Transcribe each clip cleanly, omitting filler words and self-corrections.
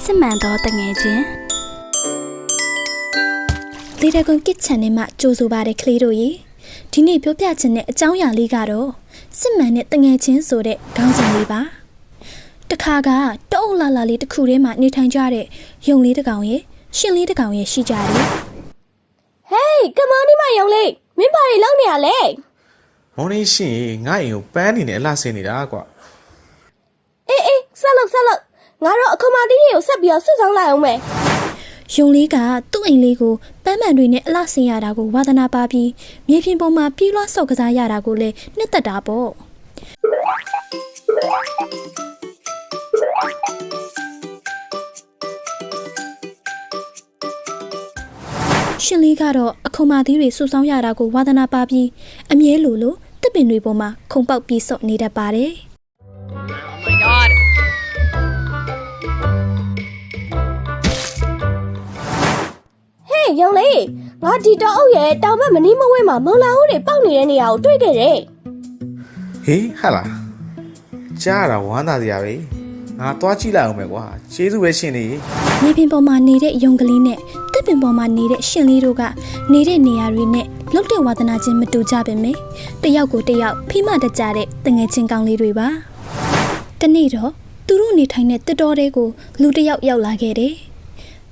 စစ်မှန်သောတငယ်ချင်းလေတကွန်ကစ်ချန်နဲ့မှကြိုးဆိုပါတဲ့ကလေးတို့ရေဒီနေ့ပြောပြချင်တဲ့အကြောင်းအရာလေးကတော့စစ်မှန်တဲ့တငယ်ချင်းဆိုတဲ့ခေါင်းစဉ်လေးပါတခါကတောအုပ်လာလာလေးတစ်ခုထဲမှာနေထိုင်ကြတဲ့ယုံလေးတစ်ကောင်ရဲ့ရှင်လေးတစ်ကောင်ရဲ့ရှိကြတယ်ဟေးကမောင်ဒီမယုံလေးမင်းဘာတွေလုပ်နေရလဲမောင်လေးရှင်ငါ့အိမ်ကိုပန်းနေနဲ့အလှဆင်းနေတာကွာအေးဆက်လို့ငါတော့အခုမှသီးတွေကိုဆက်ပြီးတော့ဆွတ်ဆောင်လိုက်အောင်မယ်ယုံလေးကသူ့အိမ်လေးကိုပန်းမှန်တွေနဲ့အလှဆင်းရတာကိုဝါသနာပါပြီးမြေပြင်ပေါ်မှာပြေးလွှားဆော့ကစားရတာကိုလည်းနှစ်သက်တာပေါ့ရှင်လေးကတော့အခုမှသီးတွေစုဆောင်းရတာကိုဝါသနာပါပြီးအမြဲလိုတစ်ပင်တွေပေါ်မှာခုံပေါက်ပြီးဆော့နေတတ်ပါတယ်Oh my godယုံလေးငါဒီတော့အုပ်ရဲ့တောင်ဘက်မနီးမဝဲမှာမုံလာဦးတွေပေါက်နေတဲ့နေရာကိုတွေ့ခဲ့တယ်ဟေးဟာလားကြားရတာဝမ်းသာစရာပဲငါသွားကြည့်လိုက်အောင်မယ်ကွာကျေးဇူးပဲရှင်နေမြေပြင်ပေါ်မှာနေတဲ့ယုံကလေးနဲ့တစ်ပင်ပေါ်မှာနေတဲ့ရှင်လေးတို့ကနေတဲ့နေရာတွေနဲ့လုတ်တဲ့ဝါသနာချင်းမတူကြပါမယ်တယောက်ကိုတယောက်ဖိမတတ်ကြတဲ့တငယ်ချင်းကောင်းလေးတွေပါတနေ့တော့သူတို့နေထိုင်တဲ့တစ်တော်တဲကိုလူတစ်ယောက်ရောက်လာခဲ့တယ်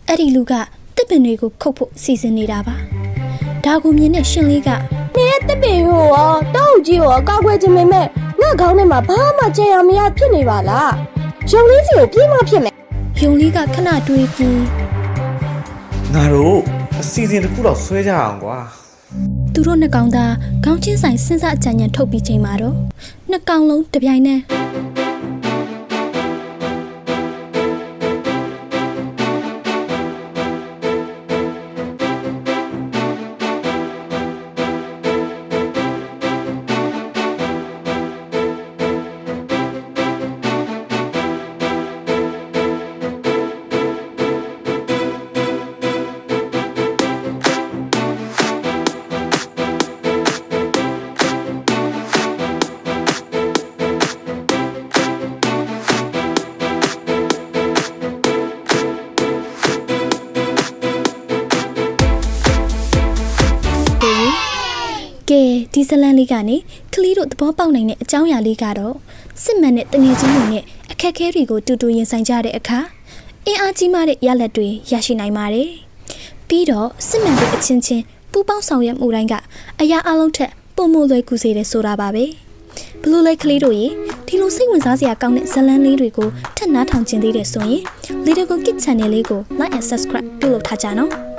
အဲ့ဒီလူကတစ်ပင်တွေကိုခုတ်ဖို့စီစဉ်နေတာပါဒါကိုမြင်တဲ့ရှင်လေးကနေတဲ့တစ်ပင်ကိုရောတောက်ကြီးရောကောက်ွယ်ခြင်းမဲ့ငါခေါင်းထဲမှာဘာမှကြံရမရဖြစ်နေပါလားယုံလေးစီကိုပြေးမဖြစ်မယ်ယုံလေးကခဏတွေးပြီးငါတို့အစီအစဉ်တစ်ခုတော့ဆွဲကြအောင်ကွာသူတို့နှစ်ကောင်သားခေါင်းချင်းဆိုင်စဉ်းစားကြံကြံထုတ်ပြီးချိန်မှာတော့နှစ်ကောင်လုံးတပြိုင်နက်ဒီဇလန်လေးကနေကလေးတို့သဘောပေါက်နိုင်တဲ့အကြောင်းအရာလေးကတော့စစ်မှန်တဲ့တငယ်ချင်းတွေနဲ့အခက်အခဲတွေကိုတူတူရင်ဆိုင်ကြတဲ့အခါအင်အားကြီးမားတဲ့ရလဒ်တွေရရှိနိုင်ပါတယ်။ပြီးတော့စစ်မှန်တဲ့အချင်းချင်းပူးပေါင်းဆောင်ရွက်မှုတိုင်းကအရာအလုံးထက်ပုံမလွယ်ကူစေတယ်ဆိုတာပါပဲ။ဘလို့လဲကလေးတို့ရေဒီလိုစိတ်ဝင်စားစရာကောင်းတဲ့ဇလန်လေးတွေကိုထပ်နားထောင်ကျင်သေးတယ်ဆိုရင် Little Go Kid Channel လေးကို Like and Subscribe ပြုလုပ်ထားကြနော်။